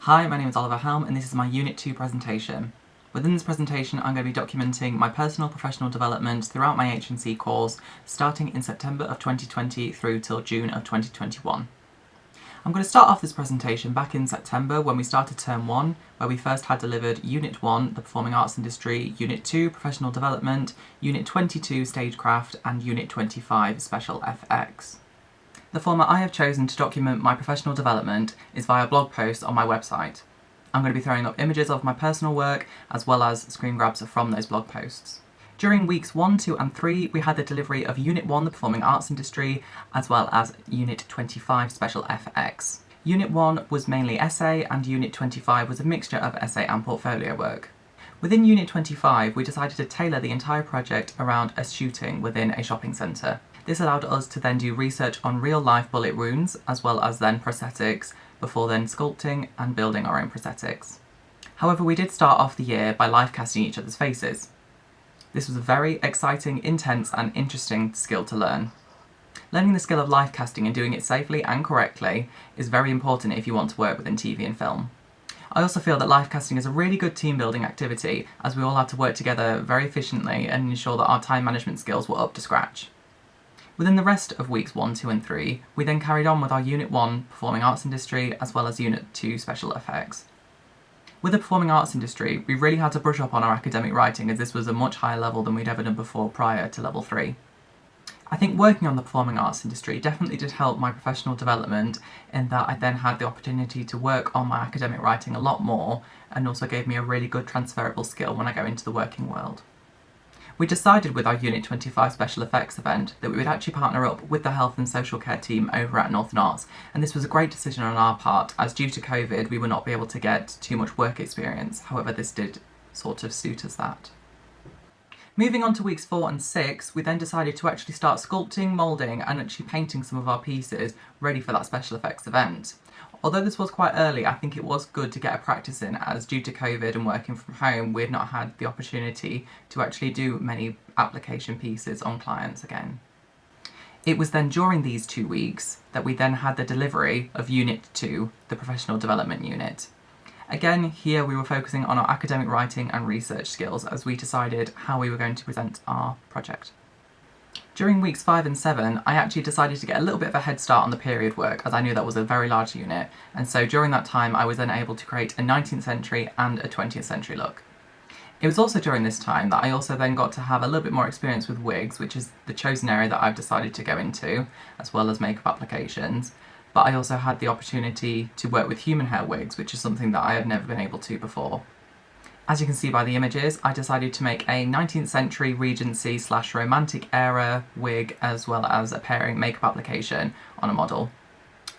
Hi, my name is Oliver Helm and this is my Unit 2 presentation. Within this presentation I'm going to be documenting my personal professional development throughout my H&C course starting in September of 2020 through till June of 2021. I'm going to start off this presentation back in September when we started Term 1, where we first had delivered Unit 1, the Performing Arts Industry, Unit 2, Professional Development, Unit 22, Stagecraft and Unit 25, Special FX. The format I have chosen to document my professional development is via blog posts on my website. I'm going to be throwing up images of my personal work as well as screen grabs from those blog posts. During weeks 1, 2 and 3 we had the delivery of Unit 1, the Performing Arts Industry, as well as Unit 25, Special FX. Unit 1 was mainly essay and Unit 25 was a mixture of essay and portfolio work. Within Unit 25 we decided to tailor the entire project around a shooting within a shopping centre. This allowed us to then do research on real-life bullet wounds, as well as then prosthetics, before then sculpting and building our own prosthetics. However, we did start off the year by live casting each other's faces. This was a very exciting, intense and interesting skill to learn. Learning the skill of live casting and doing it safely and correctly is very important if you want to work within TV and film. I also feel that live casting is a really good team building activity, as we all had to work together very efficiently and ensure that our time management skills were up to scratch. Within the rest of weeks 1, 2 and 3, we then carried on with our Unit 1 Performing Arts Industry as well as Unit 2 Special Effects. With the Performing Arts Industry, we really had to brush up on our academic writing as this was a much higher level than we'd ever done before prior to level 3. I think working on the Performing Arts Industry definitely did help my professional development in that I then had the opportunity to work on my academic writing a lot more and also gave me a really good transferable skill when I go into the working world. We decided with our Unit 25 Special Effects event that we would actually partner up with the Health and Social Care team over at Northern Arts, and this was a great decision on our part as due to COVID we would not be able to get too much work experience, however this did sort of suit us that. Moving on to weeks 4 and 6, we then decided to actually start sculpting, moulding and actually painting some of our pieces ready for that special effects event. Although this was quite early, I think it was good to get a practice in as due to COVID and working from home we had not had the opportunity to actually do many application pieces on clients again. It was then during these 2 weeks that we then had the delivery of Unit 2, the Professional Development Unit. Again, here we were focusing on our academic writing and research skills as we decided how we were going to present our project. During weeks 5 and 7, I actually decided to get a little bit of a head start on the period work as I knew that was a very large unit, and so during that time I was then able to create a 19th century and a 20th century look. It was also during this time that I also then got to have a little bit more experience with wigs, which is the chosen area that I've decided to go into, as well as makeup applications, but I also had the opportunity to work with human hair wigs, which is something that I had never been able to before. As you can see by the images, I decided to make a 19th century Regency / Romantic era wig as well as a pairing makeup application on a model.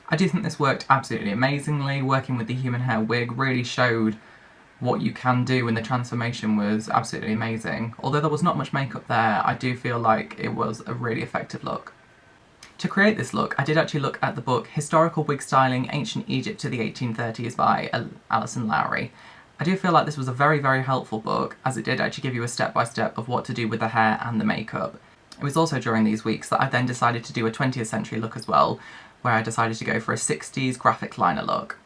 I do think this worked absolutely amazingly. Working with the human hair wig really showed what you can do and the transformation was absolutely amazing. Although there was not much makeup there, I do feel like it was a really effective look. To create this look, I did actually look at the book Historical Wig Styling Ancient Egypt to the 1830s by Alison Lowry. I do feel like this was a very, very helpful book as it did actually give you a step-by-step of what to do with the hair and the makeup. It was also during these weeks that I then decided to do a 20th century look as well, where I decided to go for a 60s graphic liner look.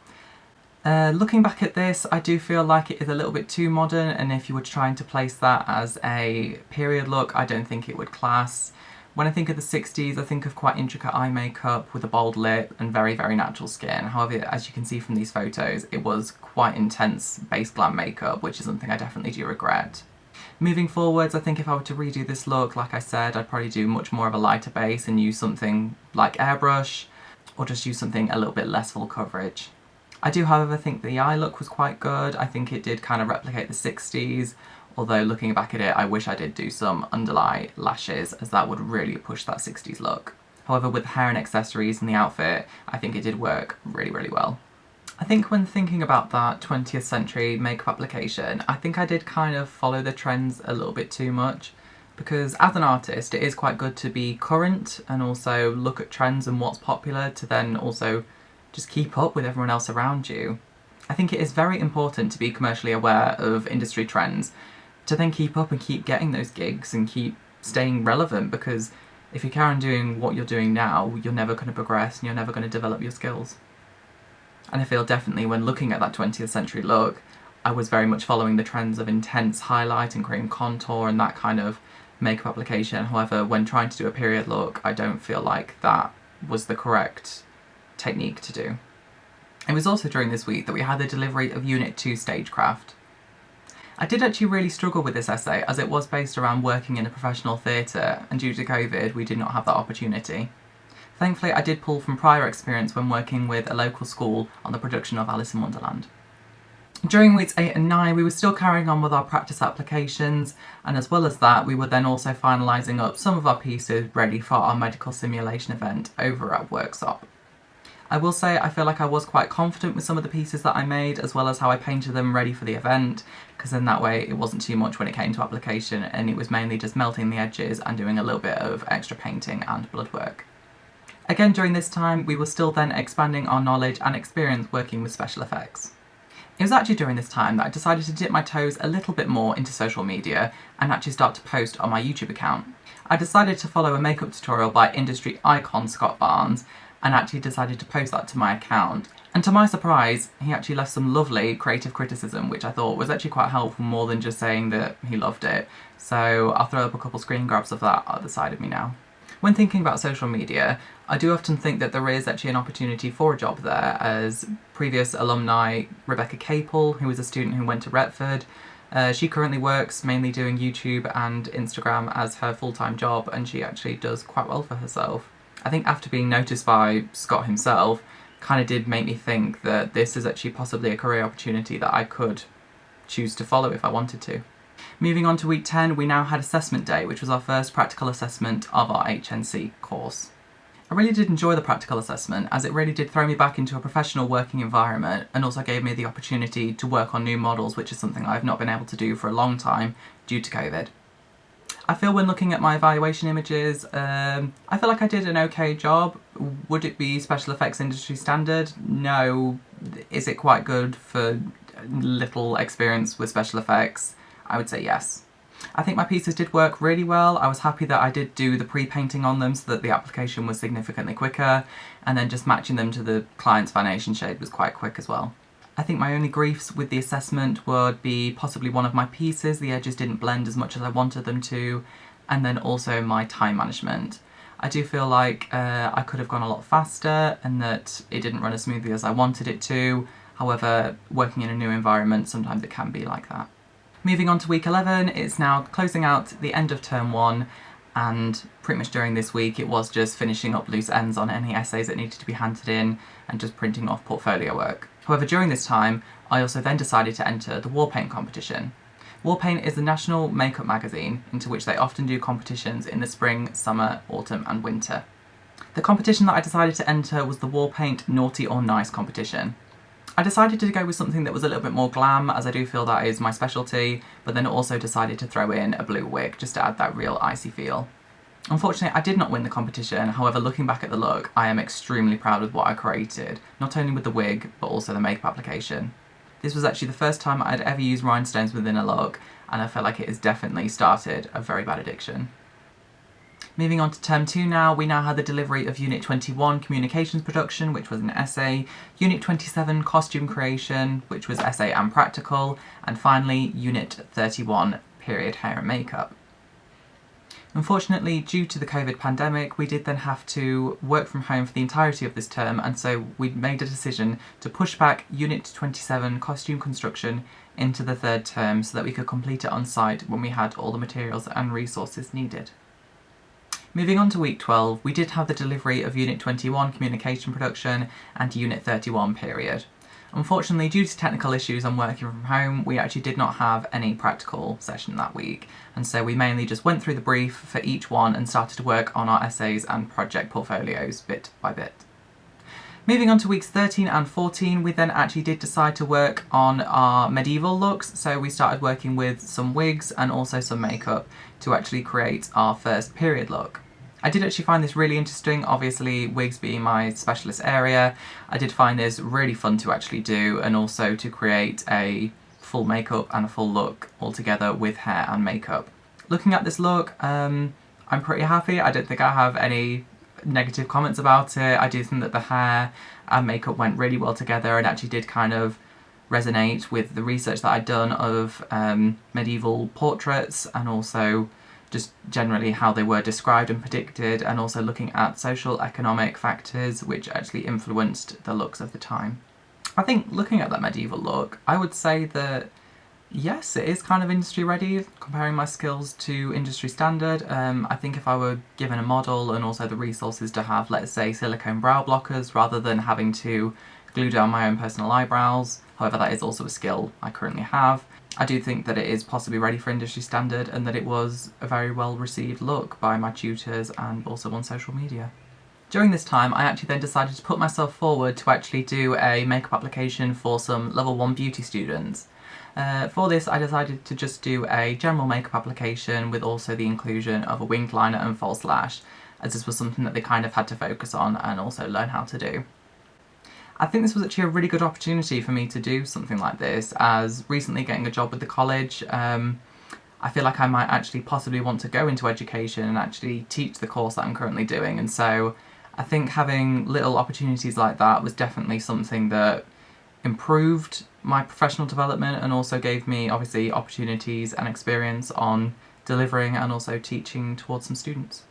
Looking back at this, I do feel like it is a little bit too modern, and if you were trying to place that as a period look, I don't think it would class. When I think of the 60s, I think of quite intricate eye makeup with a bold lip and very, very natural skin. However, as you can see from these photos, it was quite intense base glam makeup, which is something I definitely do regret. Moving forwards, I think if I were to redo this look, like I said, I'd probably do much more of a lighter base and use something like airbrush, or just use something a little bit less full coverage. I do, however, think the eye look was quite good. I think it did kind of replicate the 60s. Although looking back at it, I wish I did do some underlay lashes as that would really push that 60s look. However, with the hair and accessories and the outfit, I think it did work really, really well. I think when thinking about that 20th century makeup application, I think I did kind of follow the trends a little bit too much because as an artist, it is quite good to be current and also look at trends and what's popular to then also just keep up with everyone else around you. I think it is very important to be commercially aware of industry trends to then keep up and keep getting those gigs and keep staying relevant, because if you carry on doing what you're doing now, you're never going to progress and you're never going to develop your skills. And I feel definitely when looking at that 20th century look, I was very much following the trends of intense highlight and cream contour and that kind of makeup application. However, when trying to do a period look, I don't feel like that was the correct technique to do. It was also during this week that we had the delivery of Unit 2 Stagecraft. I did actually really struggle with this essay as it was based around working in a professional theatre, and due to COVID we did not have that opportunity. Thankfully I did pull from prior experience when working with a local school on the production of Alice in Wonderland. During weeks 8 and 9 we were still carrying on with our practice applications, and as well as that we were then also finalising up some of our pieces ready for our medical simulation event over at Workshop. I will say I feel like I was quite confident with some of the pieces that I made, as well as how I painted them ready for the event, because then that way it wasn't too much when it came to application and it was mainly just melting the edges and doing a little bit of extra painting and blood work. Again, during this time we were still then expanding our knowledge and experience working with special effects. It was actually during this time that I decided to dip my toes a little bit more into social media and actually start to post on my YouTube account. I decided to follow a makeup tutorial by industry icon Scott Barnes and actually decided to post that to my account. And to my surprise, he actually left some lovely creative criticism, which I thought was actually quite helpful, more than just saying that he loved it. So I'll throw up a couple screen grabs of that at the side of me now. When thinking about social media, I do often think that there is actually an opportunity for a job there, as previous alumni Rebecca Capel, who was a student who went to Retford, she currently works mainly doing YouTube and Instagram as her full-time job, and she actually does quite well for herself. I think after being noticed by Scott himself, kind of did make me think that this is actually possibly a career opportunity that I could choose to follow if I wanted to. Moving on to week 10, we now had assessment day, which was our first practical assessment of our HNC course. I really did enjoy the practical assessment, as it really did throw me back into a professional working environment and also gave me the opportunity to work on new models, which is something I've not been able to do for a long time due to COVID. I feel when looking at my evaluation images, I feel like I did an okay job. Would it be special effects industry standard? No. Is it quite good for little experience with special effects? I would say yes. I think my pieces did work really well. I was happy that I did do the pre-painting on them so that the application was significantly quicker, and then just matching them to the client's foundation shade was quite quick as well. I think my only griefs with the assessment would be possibly one of my pieces. The edges didn't blend as much as I wanted them to, and then also my time management. I do feel like I could have gone a lot faster and that it didn't run as smoothly as I wanted it to. However, working in a new environment, sometimes it can be like that. Moving on to week 11, it's now closing out the end of term 1, and pretty much during this week it was just finishing up loose ends on any essays that needed to be handed in and just printing off portfolio work. However, during this time, I also then decided to enter the War Paint competition. War Paint is the national makeup magazine into which they often do competitions in the spring, summer, autumn and winter. The competition that I decided to enter was the War Paint Naughty or Nice competition. I decided to go with something that was a little bit more glam, as I do feel that is my specialty, but then also decided to throw in a blue wig just to add that real icy feel. Unfortunately, I did not win the competition. However, looking back at the look, I am extremely proud of what I created, not only with the wig, but also the makeup application. This was actually the first time I'd ever used rhinestones within a look, and I feel like it has definitely started a very bad addiction. Moving on to term 2 now, we now had the delivery of Unit 21 Communications Production, which was an essay, Unit 27 Costume Creation, which was essay and practical, and finally Unit 31 Period Hair and Makeup. Unfortunately, due to the COVID pandemic, we did then have to work from home for the entirety of this term, and so we made a decision to push back Unit 27 Costume Construction into the third term so that we could complete it on site when we had all the materials and resources needed. Moving on to week 12, we did have the delivery of Unit 21 Communication Production and Unit 31 Period. Unfortunately, due to technical issues and working from home, we actually did not have any practical session that week, and so we mainly just went through the brief for each one and started to work on our essays and project portfolios bit by bit. Moving on to weeks 13 and 14, we then actually did decide to work on our medieval looks, so we started working with some wigs and also some makeup to actually create our first period look. I did actually find this really interesting, obviously wigs being my specialist area. I did find this really fun to actually do, and also to create a full makeup and a full look all together with hair and makeup. Looking at this look, I'm pretty happy. I don't think I have any negative comments about it. I do think that the hair and makeup went really well together and actually did kind of resonate with the research that I'd done of medieval portraits, and also just generally how they were described and predicted, and also looking at social economic factors which actually influenced the looks of the time. I think looking at that medieval look, I would say that yes, it is kind of industry ready, comparing my skills to industry standard. I think if I were given a model and also the resources to have, let's say, silicone brow blockers rather than having to glue down my own personal eyebrows, however that is also a skill I currently have, I do think that it is possibly ready for industry standard and that it was a very well received look by my tutors and also on social media. During this time, I actually then decided to put myself forward to actually do a makeup application for some level 1 beauty students. For this, I decided to just do a general makeup application with also the inclusion of a winged liner and false lash, as this was something that they kind of had to focus on and also learn how to do. I think this was actually a really good opportunity for me to do something like this, as recently getting a job with the college, I feel like I might actually possibly want to go into education and actually teach the course that I'm currently doing, and so I think having little opportunities like that was definitely something that improved my professional development and also gave me obviously opportunities and experience on delivering and also teaching towards some students.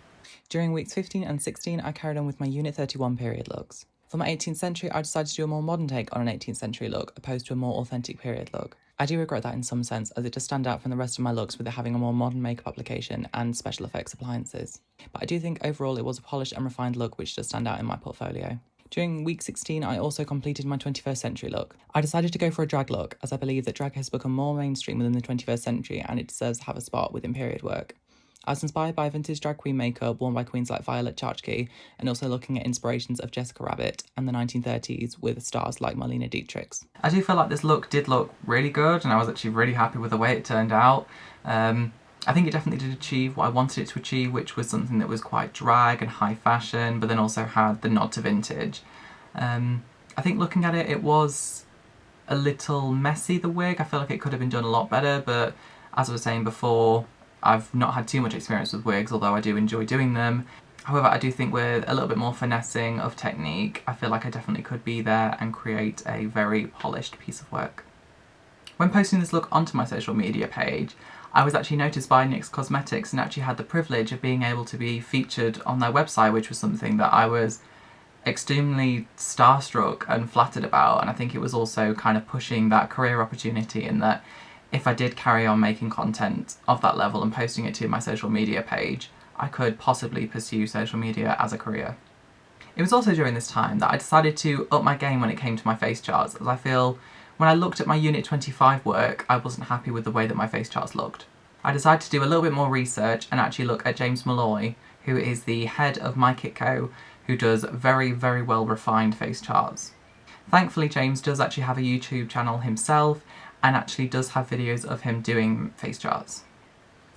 During weeks 15 and 16, I carried on with my Unit 31 period looks. For my 18th century, I decided to do a more modern take on an 18th century look, opposed to a more authentic period look. I do regret that in some sense, as it does stand out from the rest of my looks with it having a more modern makeup application and special effects appliances. But I do think overall it was a polished and refined look which does stand out in my portfolio. During week 16, I also completed my 21st century look. I decided to go for a drag look, as I believe that drag has become more mainstream within the 21st century and it deserves to have a spot within period work. I was inspired by vintage drag queen makeup worn by queens like Violet Chachki, and also looking at inspirations of Jessica Rabbit and the 1930s with stars like Marlene Dietrich. I do feel like this look did look really good, and I was actually really happy with the way it turned out. I think it definitely did achieve what I wanted it to achieve, which was something that was quite drag and high fashion, but then also had the nod to vintage. I think looking at it, it was a little messy, the wig. I feel like it could have been done a lot better, but as I was saying before, I've not had too much experience with wigs, although I do enjoy doing them. However, I do think with a little bit more finessing of technique, I feel like I definitely could be there and create a very polished piece of work. When posting this look onto my social media page, I was actually noticed by NYX Cosmetics and actually had the privilege of being able to be featured on their website, which was something that I was extremely starstruck and flattered about, and I think it was also kind of pushing that career opportunity in that if I did carry on making content of that level and posting it to my social media page, I could possibly pursue social media as a career. It was also during this time that I decided to up my game when it came to my face charts, as I feel when I looked at my Unit 25 work, I wasn't happy with the way that my face charts looked. I decided to do a little bit more research and actually look at James Malloy, who is the head of My Kit Co, who does very, very well refined face charts. Thankfully, James does actually have a YouTube channel himself and actually does have videos of him doing face charts.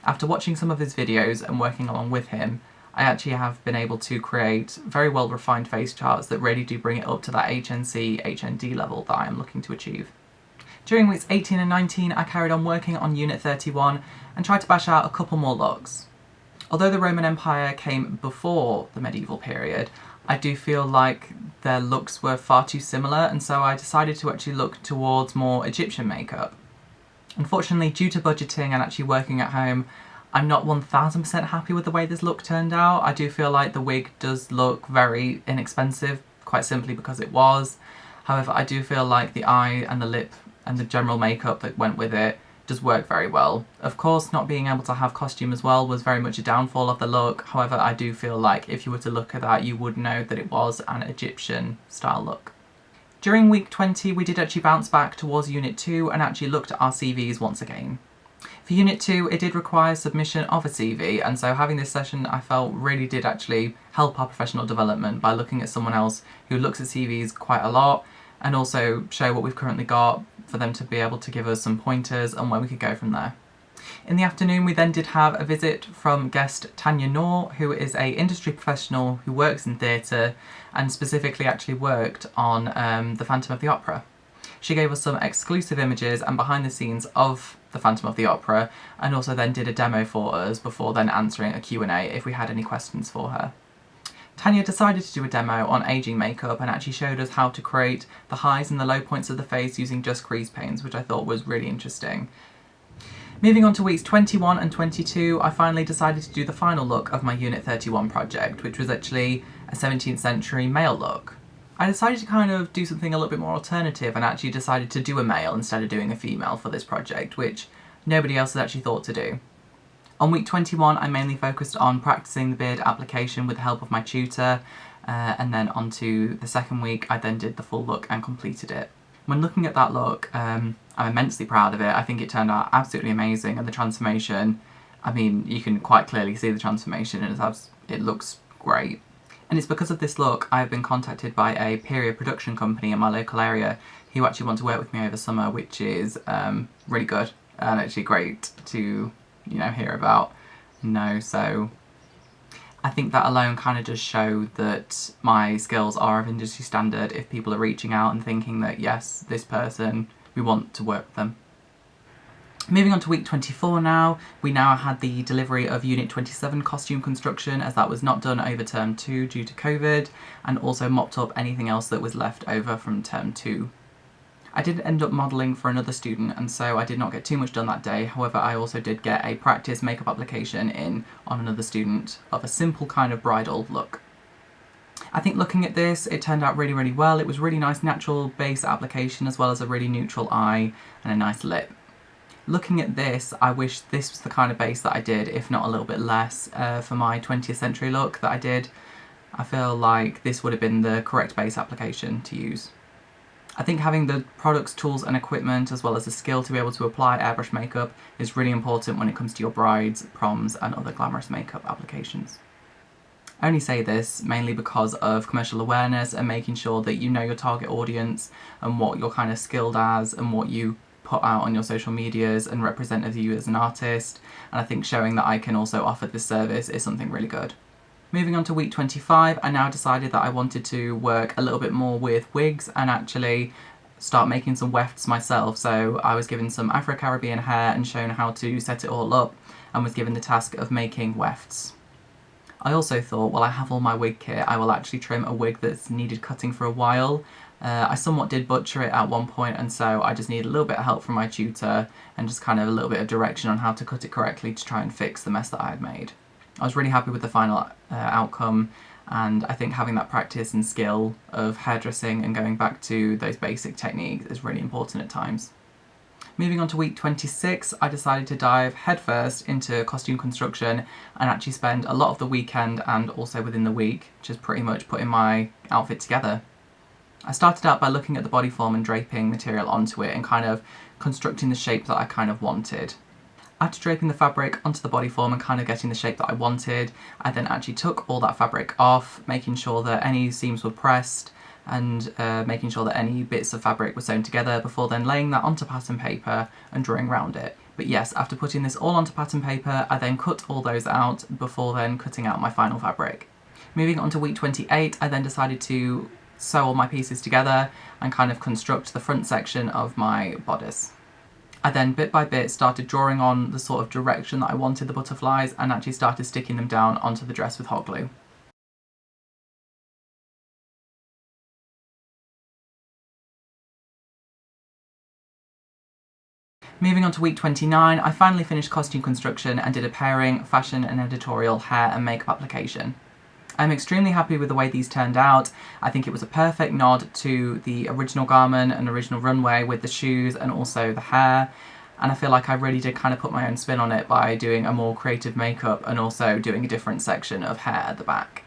After watching some of his videos and working along with him, I actually have been able to create very well refined face charts that really do bring it up to that HNC, HND level that I am looking to achieve. During weeks 18 and 19, I carried on working on Unit 31 and tried to bash out a couple more looks. Although the Roman Empire came before the medieval period, I do feel like their looks were far too similar, and so I decided to actually look towards more Egyptian makeup. Unfortunately, due to budgeting and actually working at home, I'm not 1000% happy with the way this look turned out. I do feel like the wig does look very inexpensive, quite simply because it was. However, I do feel like the eye and the lip and the general makeup that went with it does work very well. Of course, not being able to have costume as well was very much a downfall of the look. However, I do feel like if you were to look at that, you would know that it was an Egyptian style look. During week 20, we did actually bounce back towards Unit 2 and actually looked at our CVs once again. For Unit 2, it did require submission of a CV, and so having this session I felt really did actually help our professional development by looking at someone else who looks at CVs quite a lot and also show what we've currently got for them to be able to give us some pointers on where we could go from there. In the afternoon, we then did have a visit from guest Tanya Noor, who is an industry professional who works in theatre and specifically actually worked on The Phantom of the Opera. She gave us some exclusive images and behind the scenes of The Phantom of the Opera, and also then did a demo for us before then answering a Q&A if we had any questions for her. Tanya decided to do a demo on ageing makeup and actually showed us how to create the highs and the low points of the face using just crease paints, which I thought was really interesting. Moving on to weeks 21 and 22, I finally decided to do the final look of my Unit 31 project, which was actually a 17th century male look. I decided to kind of do something a little bit more alternative and actually decided to do a male instead of doing a female for this project, which nobody else had actually thought to do. On week 21, I mainly focused on practicing the beard application with the help of my tutor, and then onto the second week, I then did the full look and completed it. When looking at that look, I'm immensely proud of it. I think it turned out absolutely amazing, and the transformation, I mean, you can quite clearly see the transformation, and it looks great. And it's because of this look I've been contacted by a period production company in my local area who actually want to work with me over summer, which is really good and actually great to hear about. So I think that alone kind of does show that my skills are of industry standard if people are reaching out and thinking that yes, this person, we want to work with them. Moving on to week 24 now, we now had the delivery of Unit 27 costume construction, as that was not done over term 2 due to COVID, and also mopped up anything else that was left over from term 2. I did end up modelling for another student, and so I did not get too much done that day. However, I also did get a practice makeup application in on another student of a simple kind of bridal look. I think looking at this, it turned out really, really well. It was really nice natural base application as well as a really neutral eye and a nice lip. Looking at this, I wish this was the kind of base that I did, if not a little bit less, for my 20th century look that I did. I feel like this would have been the correct base application to use. I think having the products, tools and equipment as well as the skill to be able to apply airbrush makeup is really important when it comes to your brides, proms and other glamorous makeup applications. I only say this mainly because of commercial awareness and making sure that you know your target audience and what you're kind of skilled as and what you put out on your social medias and represent of you as an artist, and I think showing that I can also offer this service is something really good. Moving on to week 25, I now decided that I wanted to work a little bit more with wigs and actually start making some wefts myself. So I was given some Afro-Caribbean hair and shown how to set it all up, and was given the task of making wefts. I also thought, well, I have all my wig kit, I will actually trim a wig that's needed cutting for a while. I somewhat did butcher it at one point, and so I just needed a little bit of help from my tutor and just kind of a little bit of direction on how to cut it correctly to try and fix the mess that I had made. I was really happy with the final outcome, and I think having that practice and skill of hairdressing and going back to those basic techniques is really important at times. Moving on to week 26, I decided to dive headfirst into costume construction and actually spend a lot of the weekend and also within the week just pretty much putting my outfit together. I started out by looking at the body form and draping material onto it and kind of constructing the shape that I kind of wanted. After draping the fabric onto the body form and kind of getting the shape that I wanted, I then actually took all that fabric off, making sure that any seams were pressed and making sure that any bits of fabric were sewn together before then laying that onto pattern paper and drawing around it. But yes, after putting this all onto pattern paper, I then cut all those out before then cutting out my final fabric. Moving on to week 28, I then decided to sew all my pieces together and kind of construct the front section of my bodice. I then bit by bit started drawing on the sort of direction that I wanted the butterflies and actually started sticking them down onto the dress with hot glue. Moving on to week 29, I finally finished costume construction and did a pairing, fashion and editorial hair and makeup application. I'm extremely happy with the way these turned out. I think it was a perfect nod to the original garment and original runway with the shoes and also the hair, and I feel like I really did kind of put my own spin on it by doing a more creative makeup and also doing a different section of hair at the back.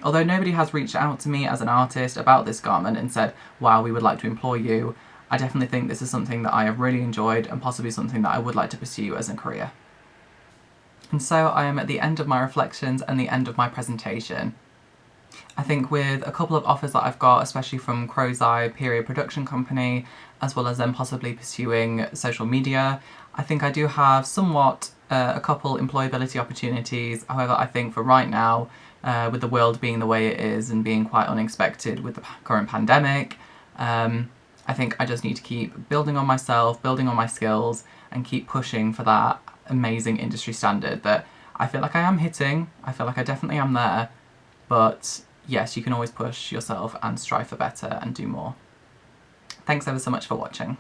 Although nobody has reached out to me as an artist about this garment and said, wow, we would like to employ you, I definitely think this is something that I have really enjoyed and possibly something that I would like to pursue as a career. And so I am at the end of my reflections and the end of my presentation. I think with a couple of offers that I've got, especially from Crow's Eye Period Production Company, as well as then possibly pursuing social media, I think I do have somewhat a couple employability opportunities. However, I think for right now, with the world being the way it is and being quite unexpected with the current pandemic, I think I just need to keep building on myself, building on my skills, and keep pushing for that amazing industry standard that I feel like I am hitting. I feel like I definitely am there, but yes, you can always push yourself and strive for better and do more. Thanks ever so much for watching.